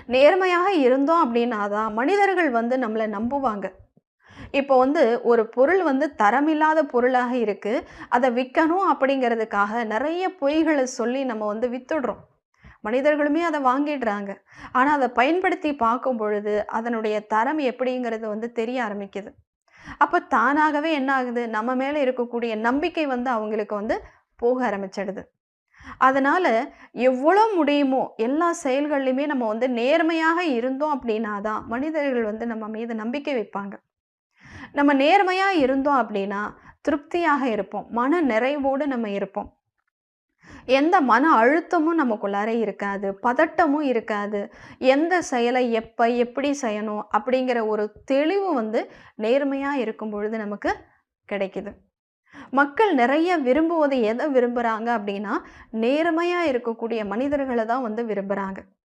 நேர்மையாக இருந்தோம் அப்படின்னா தான் மனிதர்கள் வந்து நம்மள நம்புவாங்க. இப்போ வந்து ஒரு பொருள் வந்து தரமில்லாத பொருளாக இருக்கு. அத விக்கணும் அப்படிங்கிறதுக்காக நெறைய பொய்கள சொல்லி நம்ம வந்து வித்துடுறோம். மனிதர்களுமே அத வாங்கிடுறாங்க. ஆனா அத பயன்படுத்தி பார்க்கும் பொழுது, அதனுடைய தரம் எப்படிங்கிறது வந்து தெரிய ஆரம்பிக்குது. அப்ப தானாகவே என்ன ஆகுது? நம்ம மேல இருக்கக்கூடிய நம்பிக்கை வந்து அவங்களுக்கு வந்து போக ஆரம்பிச்சிடுது. அதனால எவ்வளோ முடியுமோ எல்லா செயல்கள்லயுமே நம்ம வந்து நேர்மையாக இருந்தோம் அப்படின்னா தான் மனிதர்கள் வந்து நம்ம மீது நம்பிக்கை வைப்பாங்க. நம்ம நேர்மையா இருந்தோம் அப்படின்னா, திருப்தியாக இருப்போம். மன நிறைவோடு நம்ம இருப்போம். எந்த மன அழுத்தமும் நமக்குள்ளார இருக்காது. பதட்டமும் இருக்காது. எந்த செயலை எப்ப, எப்படி செய்யணும் அப்படிங்கிற ஒரு தெளிவு வந்து நேர்மையா இருக்கும் பொழுது நமக்கு கிடைக்குது. மக்கள் நெறைய விரும்புவது எத விரும்புறாங்க அப்படின்னா, நேர்மையா இருக்கக்கூடிய மனிதர்கள தான் வந்து விரும்புறாங்க.